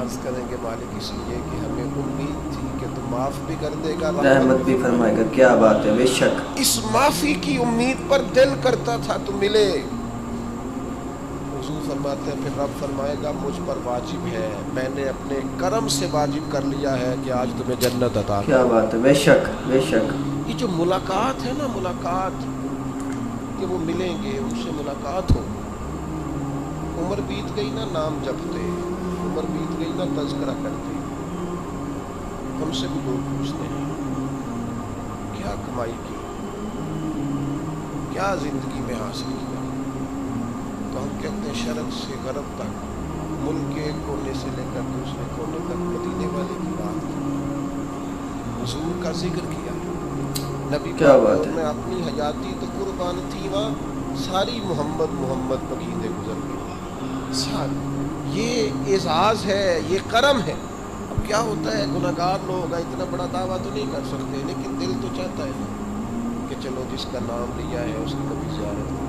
عرض کریں گے مالک اس لیے کہ ہمیں امید تھی کہ تو معاف بھی کر دے گا، رحمت بھی فرمائے گا. کیا بات ہے، بے شک. اس معافی کی امید پر دل کرتا تھا تو ملے. حضور فرماتے ہیں پھر رب فرمائے گا مجھ پر واجب ہے، میں نے اپنے کرم سے واجب کر لیا ہے کہ آج تمہیں جنت عطا. کیا بات ہے، بے شک بے شک. یہ جو ملاقات ہے نا، ملاقات کہ وہ ملیں گے، ان سے ملاقات ہو. عمر بیت گئی نا نام جپتے، عمر بیت گئی نا تذکرہ کرتے. ہم سے بھی لوگ پوچھتے ہیں کیا کمائی کی، کیا زندگی میں حاصل کیا، تو ہم کہتے ہیں شرق سے غرب تک، ملک کے ایک کونے سے لے کر دوسرے کونے تک مدینے والے کی بات کی، حضور کا ذکر کیا. نبی پاک میں اپنی حیاتی تو قربان تھی، وہاں ساری محمد محمد پگیدے گزر گئی ساری. یہ اعزاز ہے، یہ کرم ہے. اب کیا ہوتا ہے، گناہگار لوگ اتنا بڑا دعویٰ تو نہیں کر سکتے، لیکن دل تو چاہتا ہے کہ چلو جس کا نام لیا ہے اس کی کبھی زیارت ہو،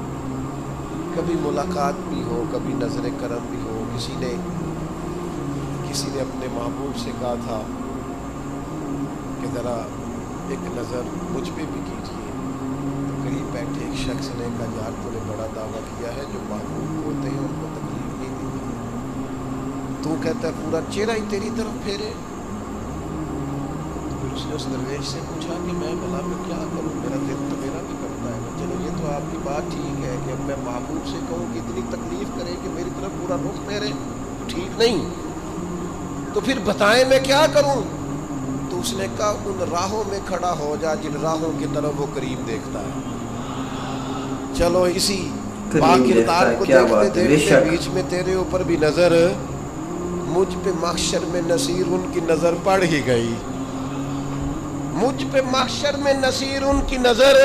کبھی ملاقات بھی ہو، کبھی نظر کرم بھی ہو. کسی نے اپنے محبوب سے کہا تھا کہ ذرا ایک نظر مجھ پہ بھی کیجیے، تو قریب بیٹھے ایک شخص نے کہا یار تو نے بڑا دعویٰ کیا ہے، جو محبوب ہوتے ہیں ان کو تکلیف نہیں دیتے، تو کہتا ہے پورا چہرہ ہی تیری طرف پھیرے. پھر اس نے اس درویش سے پوچھا کہ میں بھلا میں کیا کروں، میرا دل تو میرا بھی کرتا ہے. چلو یہ تو آپ کی بات ٹھیک ہے کہ اب میں محبوب سے کہوں کہ اتنی تکلیف کرے کہ میری طرف پورا رخ پھیرے، ٹھیک نہیں. تو پھر بتائیں میں کیا کروں. تو اس نے کہا ان راہوں میں کھڑا ہو جا جن راہوں کی طرف وہ کریم دیکھتا ہے. چلو اسی با کردار کو دیکھتے دیکھتے بیچ میں تیرے اوپر بھی نظر، مجھ پہ محشر میں نصیر ان کی نظر پڑ ہی گئی. مجھ پہ محشر میں نصیر ان کی نظر،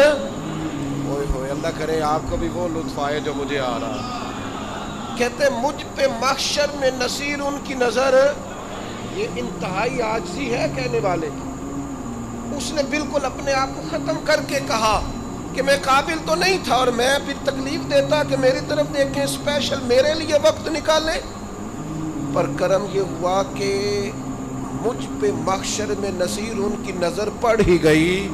اوئے ہوئے اللہ کرے آپ کو بھی وہ لطف آئے جو مجھے آ رہا. کہتے مجھ پہ محشر میں نصیر ان کی نظر. یہ انتہائی عاجزی ہے کہنے والے کی. اس نے بالکل اپنے آپ کو ختم کر کے کہا کہ میں قابل تو نہیں تھا، اور میں پھر تکلیف دیتا کہ میری طرف دیکھیں، اسپیشل میرے لیے وقت نکالیں. پر کرم یہ ہوا کہ مجھ پہ محشر میں نصیر ان کی نظر پڑ ہی گئی.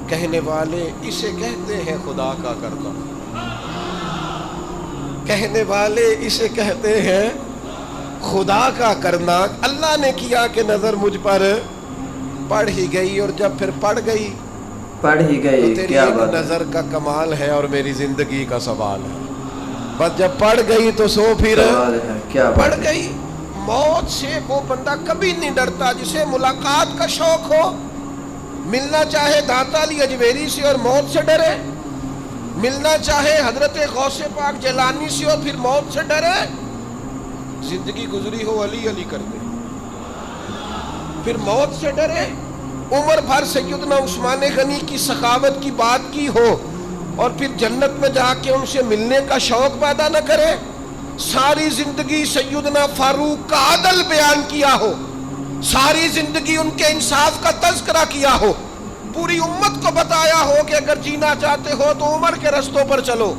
کہنے والے اسے کہتے ہیں خدا کا کرنا، کہنے والے اسے کہتے ہیں خدا کا کرنا. اللہ نے کیا کہ نظر مجھ پر پڑ ہی گئی، اور جب پھر پڑ گئی تو تیری ایک نظر کا کمال ہے اور میری زندگی کا سوال ہے. بس جب پڑ گئی تو سو پھر پڑ گئی. موت سے وہ بندہ کبھی نہیں ڈرتا جسے ملاقات کا شوق ہو. ملنا چاہے داتا علی اجمیری سے اور موت سے ڈرے، ملنا چاہے حضرت غوث پاک جیلانی سے اور پھر موت سے ڈرے. زندگی گزری ہو علی علی کر دے پھر موت سے ڈرے. عمر بھر سیدنا عثمان غنی کی سخاوت کی بات کی ہو اور پھر جنت میں جا کے ان سے ملنے کا شوق پیدا نہ کرے. ساری زندگی سیدنا فاروق کا عدل بیان کیا ہو، ساری زندگی ان کے انصاف کا تذکرہ کیا ہو، پوری امت کو بتایا ہو کہ اگر جینا چاہتے ہو تو عمر کے رستوں پر چلو،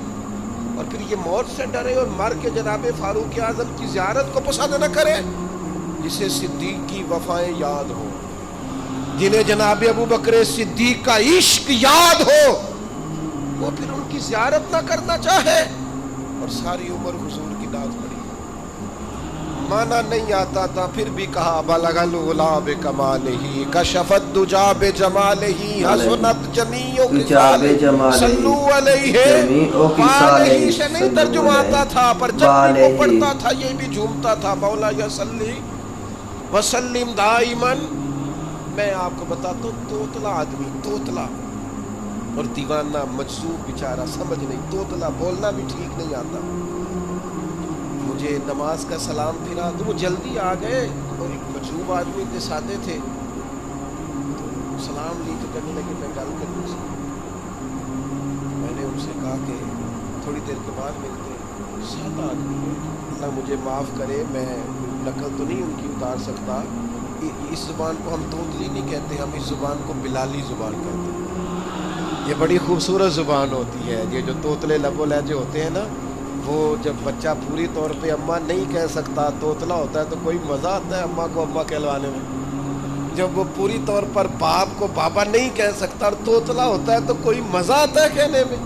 اور پھر یہ موت سے ڈرے اور مر کے جناب فاروق اعظم کی زیارت کو پسند نہ کرے. جسے صدیق کی وفائیں یاد ہو، جنہیں جناب ابو بکر صدیق کا عشق یاد ہو، وہ پھر ان کی زیارت نہ کرنا چاہے اور ساری عمر حضور کی ناز پڑی. مانا نہیں آتا تھا پھر بھی کہا بلغ العلا بکمالہ کشف الدجا بجمالہ حسنت جمیع خصالہ صلو علیہ وآلہ. سے نہیں ترجمہ آتا تھا پر جب بھی وہ پڑھتا تھا یہ بھی جھومتا تھا. مولا یصلی وسلم دائماً. میں آپ کو بتاتا ہوں توتلا آدمی، توتلا اور دیوانہ مجذوب بیچارہ، سمجھ نہیں، توتلا بولنا بھی ٹھیک نہیں آتا. مجھے نماز کا سلام پھرا تو وہ جلدی آ گئے اور ایک مجذوب آدمی اتنے سادے تھے تو سلام لی تو کہنے لگے میں گل کروں سے. میں نے ان سے کہا کہ تھوڑی دیر کے بعد ملتے. سادہ آدمی ہے، اللہ مجھے معاف کرے، میں نقل تو نہیں ان کی اتار سکتا. اس زبان کو ہم توتلی نہیں کہتے، ہم اس زبان کو بلالی زبان کہتے ہیں. یہ بڑی خوبصورت زبان ہوتی ہے. یہ جو توتلے لب و لہجے ہوتے ہیں نا، وہ جب بچہ پوری طور پہ اماں نہیں کہہ سکتا، توتلا ہوتا ہے، تو کوئی مزہ آتا ہے اماں کو اماں کہلوانے میں؟ جب وہ پوری طور پر باپ کو بابا نہیں کہہ سکتا اور توتلا ہوتا ہے تو کوئی مزہ آتا ہے کہنے میں؟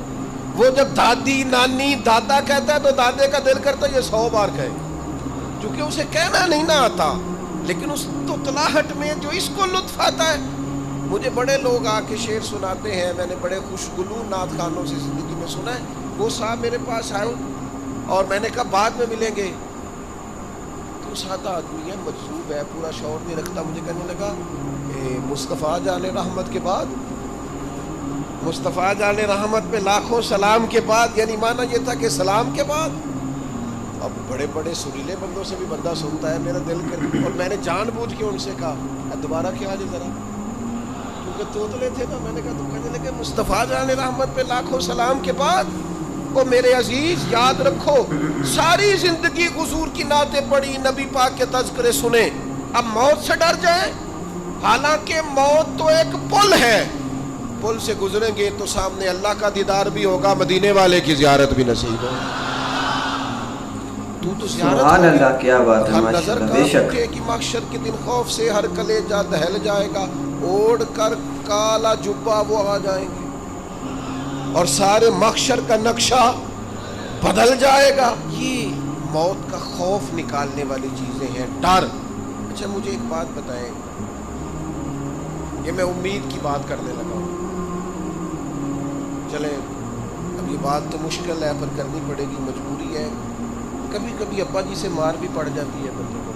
وہ جب دادی نانی دادا کہتا ہے تو دادے کا دل کرتا ہے یہ 100 بار کہے، کیونکہ اسے کہنا نہیں نہ آتا، لیکن اس توتلاہٹ میں جو اس کو لطف آتا ہے۔ مجھے بڑے لوگ آ کے شعر سناتے ہیں، میں نے بڑے خوشگلو نعت خوانوں سے زندگی میں سنا ہے۔ وہ صاحب میرے پاس آئے اور میں نے کہا بعد میں ملیں گے، تو سادہ آدمی ہے، مجذوب ہے، پورا شعور نہیں رکھتا، مجھے کہنے لگا مصطفیٰ جان رحمت کے بعد، مصطفیٰ جان رحمت پہ لاکھوں سلام کے بعد، یعنی معنی یہ تھا کہ سلام کے بعد۔ اب بڑے بڑے سریلے بندوں سے بھی بندہ سنتا ہے، میرا دل کر، اور میں نے جان بوجھ کے ان سے کہا دوبارہ کیا جی ذرا، کیونکہ توتلے تھے نا، میں نے کہا تو کہنے لگے مصطفیٰ جان رحمت پہ لاکھوں سلام کے بعد۔ او میرے عزیز یاد رکھو، ساری زندگی حضور کی نعتیں پڑھی، نبی پاک کے تذکرے سنے، اب موت سے ڈر جائیں؟ حالانکہ موت تو ایک پل ہے، پل سے گزریں گے تو سامنے اللہ کا دیدار بھی ہوگا، مدینے والے کی زیارت بھی نصیب ہوگی۔ تو سبحان اللہ، کیا بات ہے، ہم ماشاء نظر اللہ، کا بے شک۔ رکھے کہ محشر کے دن خوف سے ہر کلیجہ دہل جائے گا، اوڑھ کر کالا جبہ وہ آ جائیں گے اور سارے محشر کا نقشہ بدل جائے گا۔ یہ موت کا خوف نکالنے والی چیزیں ہیں، ڈر۔ اچھا مجھے ایک بات بتائیں، یہ میں امید کی بات کرنے لگا ہوں، چلیں اب یہ بات تو مشکل ہے پر کرنی پڑے گی، مجبوری ہے۔ کبھی کبھی ابا جی سے مار بھی پڑ جاتی ہے بندے کو،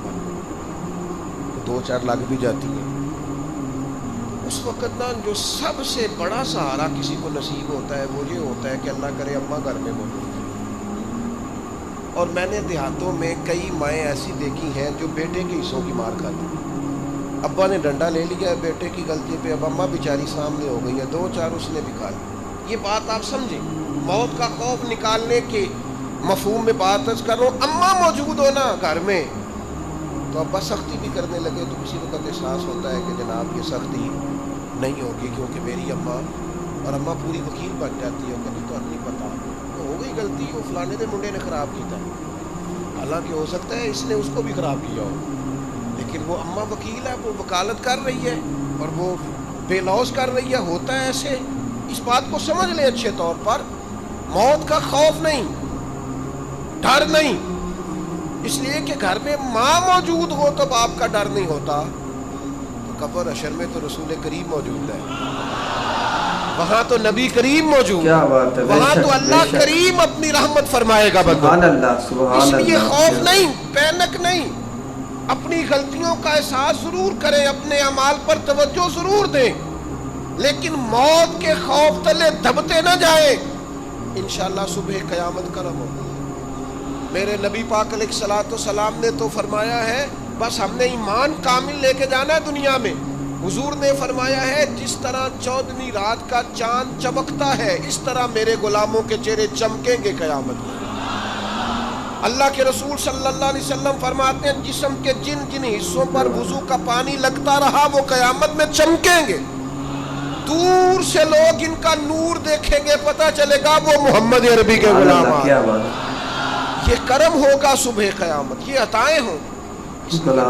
2-4 لگ بھی جاتی ہے، اس وقت نا جو سب سے بڑا سہارا کسی کو نصیب ہوتا ہے وہ یہ ہوتا ہے کہ اللہ کرے اماں گھر میں موجود ہے۔ اور میں نے دیہاتوں میں کئی مائیں ایسی دیکھی ہیں جو بیٹے کے حصوں کی مار کھاتی ہیں، ابا نے ڈنڈا لے لیا ہے بیٹے کی غلطی پہ، اب اماں بیچاری سامنے ہو گئی ہے، 2-4 اس نے بھی کھا لی۔ یہ بات آپ سمجھیں، موت کا خوف نکالنے کے مفہوم میں بات کر رہا ہوں۔ اماں موجود ہو نا گھر میں تو ابا سختی بھی کرنے لگے تو کسی وقت احساس ہوتا ہے کہ جناب یہ سختی نہیں ہوگی کیونکہ میری اماں، اور اماں پوری وکیل بن جاتی ہے، کبھی تو نہیں پتا ہو گئی غلطی، وہ فلانے دے منڈے نے خراب کیا، حالانکہ ہو سکتا ہے اس نے اس کو بھی خراب کیا ہو، لیکن وہ اماں وکیل ہے، وہ وکالت کر رہی ہے اور وہ بے لوز کر رہی ہے، ہوتا ہے ایسے۔ اس بات کو سمجھ لیں اچھے طور پر، موت کا خوف نہیں، ڈر نہیں، اس لیے کہ گھر میں ماں موجود ہو تو باپ کا ڈر نہیں ہوتا، تو قبر حشر میں تو رسول کریم موجود ہے، وہاں تو نبی کریم موجود، کیا بات ہے، وہاں تو اللہ کریم اپنی رحمت فرمائے گا بندوں۔ سبحان اللہ، سبحان اللہ۔ اس لیے خوف نہیں، پینک نہیں، اپنی غلطیوں کا احساس ضرور کریں، اپنے اعمال پر توجہ ضرور دیں، لیکن موت کے خوف تلے دبتے نہ جائیں، انشاءاللہ صبح قیامت کرم ہوگا۔ میرے نبی پاک علیہ الصلوۃ والسلام نے تو فرمایا ہے بس ہم نے ایمان کامل لے کے جانا ہے دنیا میں۔ حضور نے فرمایا ہے جس طرح 14ویں رات کا چاند چمکتا ہے اس طرح میرے غلاموں کے چہرے چمکیں گے قیامت میں۔ اللہ کے رسول صلی اللہ علیہ وسلم فرماتے ہیں جسم کے جن جن حصوں پر وضو کا پانی لگتا رہا وہ قیامت میں چمکیں گے، دور سے لوگ ان کا نور دیکھیں گے، پتہ چلے گا وہ محمد عربی کے غلام ہیں۔ یہ کرم ہوگا صبح قیامت، یہ عطائیں ہوں، اس لیے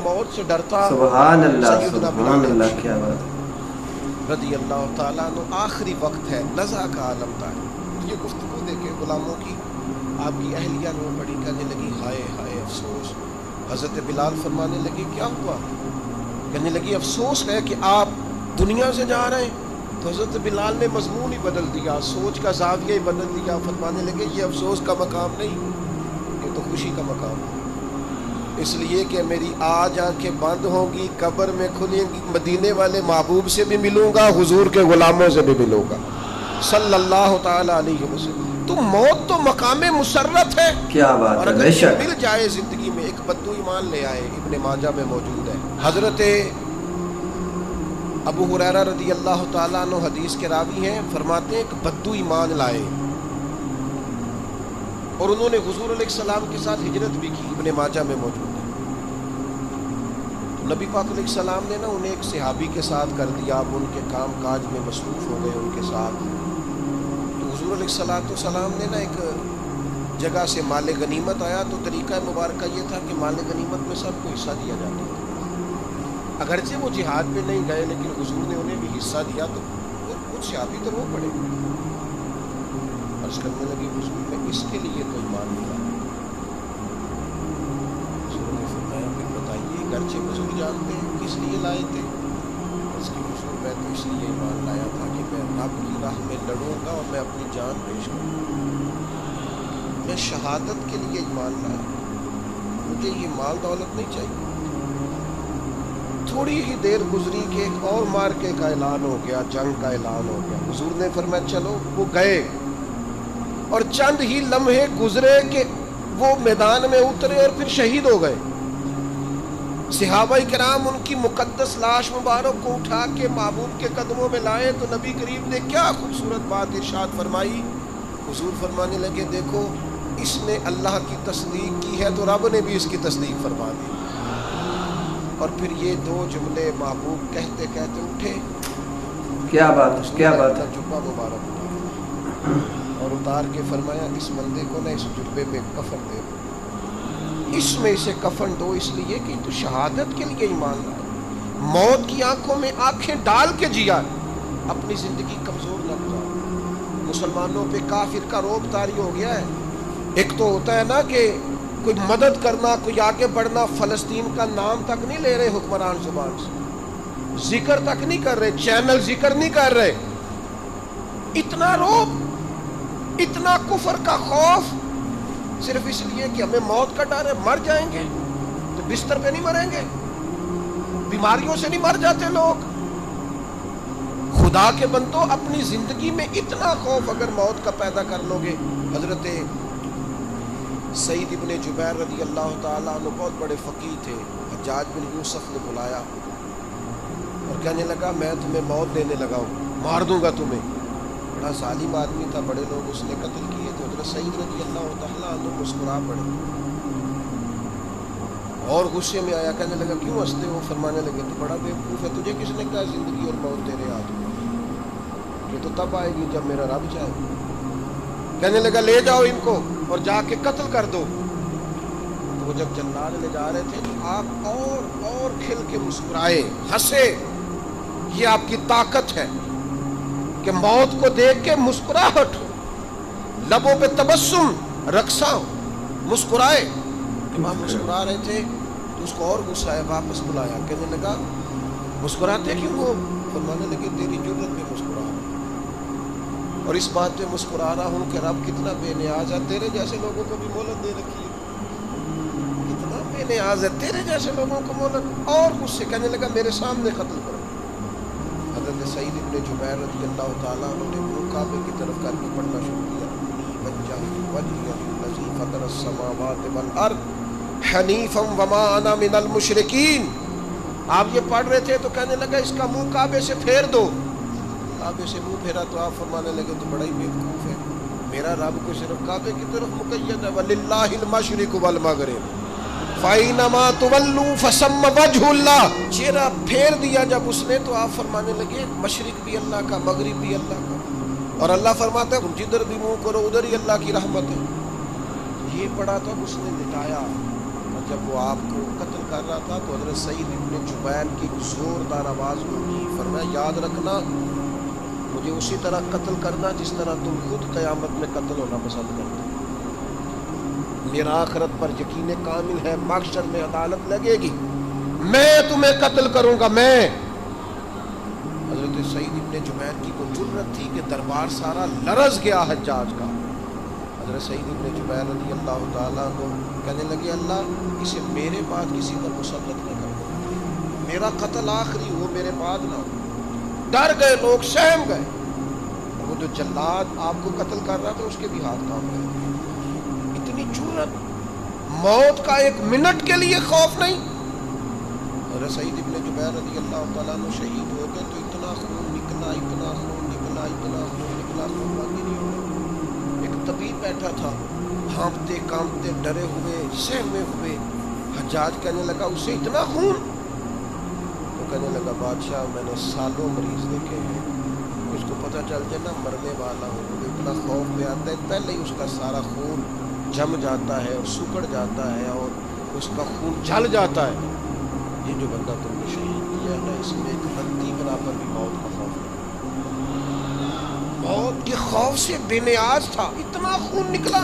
موت سے ڈرتا سبحان اللہ، سبحان اللہ، کیا بات، رضی اللہ تعالیٰ عنہ۔ آخری وقت ہے، نزع کا عالم تھا، یہ گفتگو دیکھیں غلاموں کی، آپ کی اہلیہ نے بڑی کہنے لگی ہائے ہائے افسوس، حضرت بلال فرمانے لگے کیا ہوا؟ کہنے لگی افسوس ہے کہ آپ دنیا سے جا رہے ہیں، تو حضرت بلال نے مضمون ہی بدل دیا، سوچ کا زاویہ ہی بدل دیا، فرمانے لگے یہ افسوس کا مقام نہیں، یہ تو خوشی کا مقام ہے، اس لیے کہ میری آج آنکھیں بند ہوں گی، قبر میں کھلیں گی، مدینے والے محبوب سے بھی ملوں گا، حضور کے غلاموں سے بھی ملوں گا صلی اللہ تعالی علیہ وسلم۔ تو موت تو مقام مسرت ہے، کیا بات ہے، اور اگر مل جائے زندگی میں، ایک بدو ایمان لے آئے، ابن ماجہ میں موجود ہے، حضرت ابو ہریرہ رضی اللہ تعالیٰ عنہ حدیث کے راوی ہیں، فرماتے ہیں کہ بدو ایمان لائے اور انہوں نے حضور علیہ السلام کے ساتھ ہجرت بھی کی، ابن ماجہ میں موجود ہے۔ نبی پاک علیہ السلام نے نا انہیں ایک صحابی کے ساتھ کر دیا، اب ان کے کام کاج میں مصروف ہو گئے ان کے ساتھ، تو حضور علیہ السلام نے نا ایک جگہ سے مال غنیمت آیا تو طریقہ مبارکہ یہ تھا کہ مال غنیمت میں سب کو حصہ دیا جاتا تھا. اگرچہ وہ جہاد پہ نہیں گئے لیکن حضور نے انہیں بھی حصہ دیا تو کچھ صحابی تو رو پڑے. عرض کرنے لگی حضور میں اس کے لیے تو ایمان نہیں لایا. حضور نے فرمایا پھر بتائیے اگرچہ حضور جانتے ہیں کس لیے لائے تھے. اس کی حضور میں تو اس لیے ایمان لایا تھا کہ میں رب کی راہ میں لڑوں گا اور میں اپنی جان پیش کروں گا. میں شہادت کے لیے ایمان لایا, مجھے یہ مال دولت نہیں چاہیے. تھوڑی ہی دیر گزری کہ ایک اور مارکے کا اعلان ہو گیا, جنگ کا اعلان ہو گیا. حضور نے فرمایا چلو. وہ گئے اور چند ہی لمحے گزرے کہ وہ میدان میں اترے اور پھر شہید ہو گئے. صحابہ کرام ان کی مقدس لاش مبارک کو اٹھا کے محبوب کے قدموں میں لائے تو نبی کریم نے کیا خوبصورت بات ارشاد فرمائی. حضور فرمانے لگے دیکھو اس نے اللہ کی تصدیق کی ہے تو رب نے بھی اس کی تصدیق فرما دی. اور پھر یہ دو جملے محبوب کہتے کہتے اٹھے. کیا بات ہے, کیا بات ہے. جبہ مبارک اتارا اور اتار کے فرمایا اس بندے کو نہ اس جبے میں کفن دے, اس میں اسے کفن دو, اس لیے کہ تو شہادت کے لیے ایمان لایا, موت کی آنکھوں میں آنکھیں ڈال کے جیا, اپنی زندگی کمزور نہ گزار. مسلمانوں پہ کافر کا روب طاری ہو گیا ہے. ایک تو ہوتا ہے نا کہ کوئی مدد کرنا, کوئی آگے بڑھنا, فلسطین کا نام تک نہیں لے رہے حکمران زبان سے, ذکر تک نہیں کر رہے, چینل ذکر نہیں کر رہے. اتنا روب, اتنا کفر کا خوف, صرف اس لیے کہ ہمیں موت کا ڈر ہے, مر جائیں گے تو بستر پہ نہیں مریں گے, بیماریوں سے نہیں مر جاتے لوگ. خدا کے بندو اپنی زندگی میں اتنا خوف اگر موت کا پیدا کر لو گے. حضرت سعید ابن جبیر رضی اللہ تعالیٰ عنہ بہت بڑے فقیہ تھے. حجاج بن یوسف نے بلایا اور کہنے لگا میں تمہیں موت دینے لگا ہوں, مار دوں گا تمہیں. بڑا ظالم آدمی تھا, بڑے لوگ اس نے قتل کیے. تو حضرت سعید رضی اللہ تعالیٰ عنہ مسکرا پڑے اور غصے میں آیا, کہنے لگا کیوں ہنستے ہو. فرمانے لگے تو بڑا بیوقوف ہے, تجھے کس نے کہا زندگی اور موت تیرے ہاتھ میں, یہ تو تب آئے گی جب میرا رب چاہے. کہنے لگا لے جاؤ ان کو اور جا کے قتل کر دو. تو وہ جب جلاد لے جا رہے تھے تو آپ اور کھل کے مسکرائے, ہنسے. یہ آپ کی طاقت ہے کہ موت کو دیکھ کے مسکراہٹ ہو, لبوں پہ تبسم, رقصہ ہو, مسکرائے. جب آپ مسکرا رہے تھے تو اس کو اور غصہ ہے, واپس بلایا. کہنے لگا مسکراتے کیوں ہو. فرمانے لگے تیری جرت پہ مسکرا اور اس بات پہ مسکرا رہا ہوں کہ رب کتنا بے نیاز ہے, تیرے جیسے لوگوں کو بھی مہلت دے رکھی ہے, کتنا بے نیاز ہے, تیرے جیسے لوگوں کو مہلت. اور مجھ سے کہنے لگا میرے سامنے قتل کرو. حضرت سعید ابن جبیر رضی اللہ تعالیٰ عنہ نے منہ کعبے کی طرف کر کے پڑھنا شروع کیا. وجهي فطر السماوات والارض حنیفا وما انا من المشرکین. آپ یہ پڑھ رہے تھے تو کہنے لگا اس کا منہ کعبے سے پھیر دو. کعبے سے منہ پھیرا تو آپ فرمانے لگے تو بڑا ہی بیوقوف ہے, میرا رب کو صرف کعبے کی طرف مقید ہے. وَلِلَّهِ الْمَشْرِقُ وَالْمَغْرِبُ فَأَيْنَمَا تُوَلُّوا فَثَمَّ وَجْهُ اللَّهِ. چہرہ پھیر دیا جب اس نے تو آپ فرمانے لگے مشرق بھی اللہ کا, مغرب بھی اللہ کا. اور اللہ فرماتا ہے جدھر بھی منہ کرو ادھر ہی اللہ کی رحمت ہے. یہ پڑھا تو اس نے مٹایا. اور جب وہ آپ کو قتل کر رہا تھا تو حضرت سعید ابن جبیر کی زوردار آواز ہوگی, فرمایا یاد رکھنا مجھے اسی طرح قتل کرنا جس طرح تم خود قیامت میں قتل ہونا پسند کرتے. میرا آخرت پر یقین کامل ہے, محشر میں عدالت لگے گی, میں تمہیں قتل کروں گا. میں حضرت سعید ابن جبیر کی کو جرت تھی کہ دربار سارا لرز گیا حجاج کا. حضرت سعید ابن جبیر رضی اللہ تعالیٰ کو کہنے لگے اللہ اسے میرے بعد کسی پر مسلط نہ کرو, میرا قتل آخری ہو, میرے بعد نہ ہو. ڈر گئے لوگ, سہم گئے. وہ جو جلاد آپ کو قتل کر رہا تھا اس کے بھی ہاتھ کام گئے. اتنی جرت, موت کا ایک منٹ کے لیے خوف نہیں. حضرت سعید ابن جبیر رضی اللہ تعالیٰ عنہ شہید ہو گئے تو اتنا خون نکلا, اتنا خون نکلا, اتنا خون نکلا, خون باقی نہیں ہوا. ایک طبیب بیٹھا تھا, ہانپتے کانپتے ڈرے ہوئے, سہمے ہوئے. حجاج کہنے لگا اسے اتنا خون. تو کہنے لگا بادشاہ میں نے سالوں مریض دیکھے ہیں, اس کو پتہ چل جائے نا مرنے والا ہوں تو اتنا خوف میں آتا ہے, پہلے ہی اس کا سارا خون جم جاتا ہے اور سکڑ جاتا ہے اور اس کا خون جل جاتا ہے، یہ جو بندہ تم نے شہید کیا ہے نا، اس میں ایک رتی برابر بھی موت کا خوف نہیں۔ موت کے خوف سے بے نیاز تھا، اتنا خون نکلا،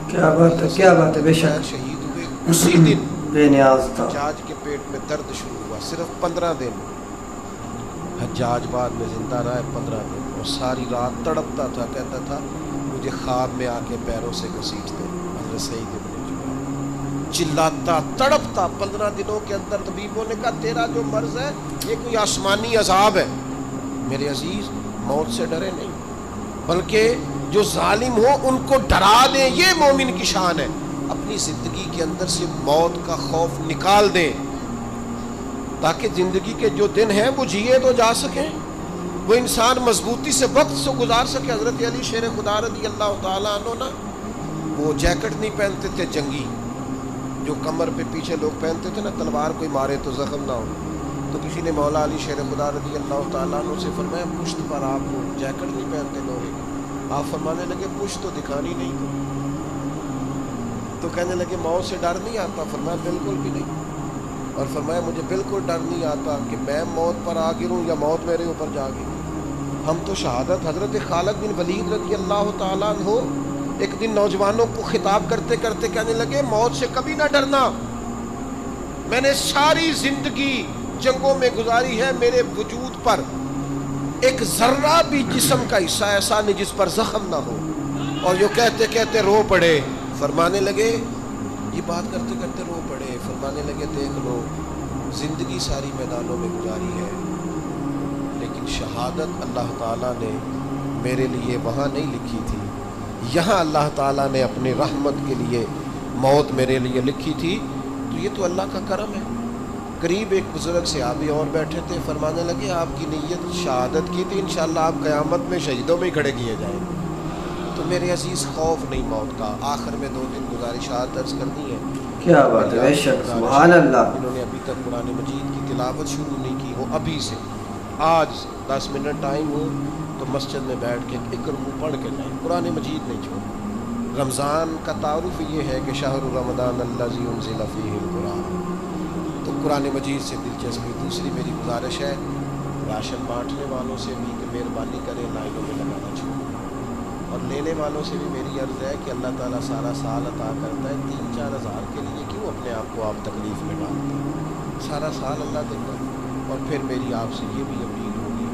کیا بات ہے، کیا بات ہے، بے شک شہید ہوئے اسی دن بے نیاز تھا۔ حجاج کے پیٹ میں درد شروع ہوا، صرف 15 دن حجاج بعد میں زندہ رہا ہے، 15 دن، اور ساری رات تڑپتا تھا، کہتا تھا مجھے خواب میں آ کے پیروں سے گھسیٹتے، حضرت سعید ابن جبیر چلاتا تڑپتا 15 دنوں کے اندر۔ طبیبوں نے کہا تیرا جو مرض ہے یہ کوئی آسمانی عذاب ہے۔ میرے عزیز، موت سے ڈرے نہیں، بلکہ جو ظالم ہو ان کو ڈرا دیں، یہ مومن کی شان ہے۔ اپنی زندگی کے اندر سے موت کا خوف نکال دیں تاکہ زندگی کے جو دن ہیں وہ جیے تو جا سکیں، وہ انسان مضبوطی سے وقت سے گزار سکے۔ حضرت علی شیر خدا رضی اللہ تعالیٰ عنہ نا، وہ جیکٹ نہیں پہنتے تھے جنگی، جو کمر پہ پیچھے لوگ پہنتے تھے نا، تلوار کوئی مارے تو زخم نہ ہو۔ تو کسی نے مولا علی شیر خدا رضی اللہ تعالیٰ عنہ سے فرمایا پشت پر آپ کو جیکٹ نہیں پہنتے لوہے کی؟ آپ فرمانے لگے پشت تو دکھانی نہیں تھی۔ تو کہنے لگے موت سے ڈر نہیں آتا؟ فرمایا بالکل بھی نہیں، اور فرمایا مجھے بالکل ڈر نہیں آتا کہ میں موت پر آ گروں یا موت میرے اوپر جا گری۔ ہم تو شہادت، حضرت خالد بن ولید رضی اللہ تعالیٰ عنہ ایک دن نوجوانوں کو خطاب کرتے کرتے کہنے لگے موت سے کبھی نہ ڈرنا، میں نے ساری زندگی جنگوں میں گزاری ہے، میرے وجود پر ایک ذرہ بھی جسم کا حصہ ایسا نہیں جس پر زخم نہ ہو۔ اور جو کہتے کہتے رو پڑے، فرمانے لگے، یہ بات کرتے کرتے رو پڑے، فرمانے لگے دیکھ لو زندگی ساری میدانوں میں گزاری ہے، لیکن شہادت اللہ تعالیٰ نے میرے لیے وہاں نہیں لکھی تھی، یہاں اللہ تعالیٰ نے اپنی رحمت کے لیے موت میرے لیے لکھی تھی، تو یہ تو اللہ کا کرم ہے۔ قریب ایک بزرگ صحابی اور بیٹھے تھے، فرمانے لگے آپ کی نیت شہادت کی تھی، انشاءاللہ آپ قیامت میں شہیدوں میں ہی کھڑے کیے جائیں۔ تو میرے عزیز خوف نہیں موت کا۔ آخر میں 2 دن گزارشات عرض کرنی ہے۔ کیا بات ہے، بے شک، سبحان اللہ۔ انہوں نے ابھی تک قرآن مجید کی تلاوت شروع نہیں کی، وہ ابھی سے آج 10 منٹ ٹائم ہو تو مسجد میں بیٹھ کے ایک رکوع پڑھ کے جائیں، قرآن مجید نہیں چھوڑیں۔ رمضان کا تعارف یہ ہے کہ شہر رمضان الذی انزل فیہ القرآن، تو قرآن مجید سے دلچسپی۔ دوسری میری گزارش ہے راشن بانٹنے والوں سے بھی کہ مہربانی کریں لائنوں میں لگانا چھوڑیں، اور لینے والوں سے بھی میری عرض ہے کہ اللہ تعالیٰ سارا سال عطا کرتا ہے، 3-4 ہزار کے لیے کیوں اپنے آپ کو آپ تکلیف میں ڈالتے ہیں؟ سارا سال اللہ دیتا ہے۔ اور پھر میری آپ سے یہ بھی اپیل ہوگی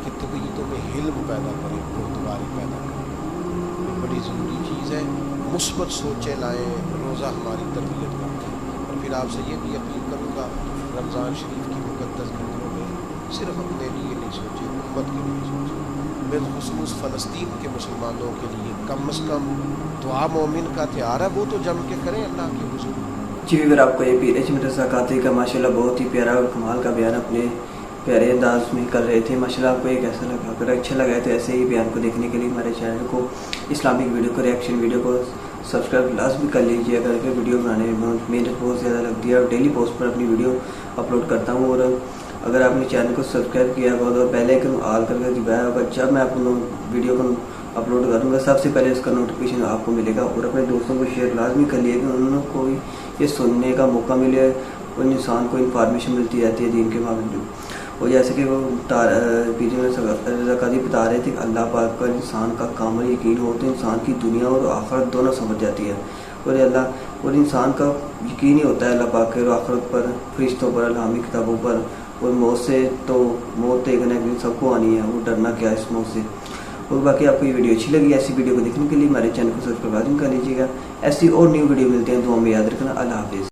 کہ طبیعتوں میں علم پیدا کریں، پرتگاری پیدا کریں، یہ بڑی ضروری چیز ہے۔ مثبت سوچیں لائیں، روزہ ہماری تربیت کرتا ہے۔ اور پھر آپ سے یہ بھی اپیل کروں گا رمضان شریف کی مقدس گھڑیوں میں صرف اپنے لیے نہیں سوچیں، امت کے لیے سوچیں، بالخصوص فلسطین کے مسلمانوں کے لیے کم از کم دعا مومن کا ہتھیار ہے، وہ تو جم کے کریں اللہ کے حضور۔ جی پھر آپ کو یہ پیر اجمیر رضا قادری کا ماشاءاللہ بہت ہی پیارا اور کمال کا بیان اپنے پیارے انداز میں کر رہے تھے، ماشاءاللہ آپ کو یہ کیسا لگا؟ اگر اچھا لگا ہے تو ایسے ہی بیان کو دیکھنے کے لیے ہمارے چینل کو اسلامک ویڈیو کو ریئیکشن ویڈیو کو سبسکرائب لازمی کر لیجیے۔ اگر ویڈیو بنانے میں محنت بہت زیادہ لگتی ہے اور ڈیلی پوسٹ پر اپنی ویڈیو اپلوڈ کرتا ہوں، اور اگر آپ نے چینل کو سبسکرائب کیا ہوگا اور بیل آئکن آل کر کے دبایا ہوگا، جب میں اپنی ویڈیو کو اپلوڈ کروں گا سب سے پہلے اس کا نوٹیفیکیشن آپ کو ملے گا۔ اور اپنے دوستوں کو شیئر لازمی کر لیے کہ انہوں کو بھی یہ سننے کا موقع ملے، اور انسان کو انفارمیشن ملتی رہتی ہے دین کے معاملے میں۔ اور جیسے کہ وہ پیر رضا قادری بتا رہے تھے کہ اللہ پاک پر انسان کا کامل یقین ہو تو انسان کی دنیا اور آخرت دونوں سمجھ جاتی ہے، اور انسان کا یقین ہی ہوتا ہے اللہ پاک کے آخرت پر، فرشتوں پر، الہامی کتابوں پر، اور موت سے تو موت ایک نہ ایک دن سب کو آنی ہے، وہ ڈرنا کیا اس موت سے۔ اور باقی آپ کو یہ ویڈیو اچھی لگی، ایسی ویڈیو کو دیکھنے کے لیے ہمارے چینل کو سبسکرائب کر لیجیے گا۔ ایسی اور نیو ویڈیو ملتے ہیں، دعا میں یاد رکھنا۔ اللہ حافظ۔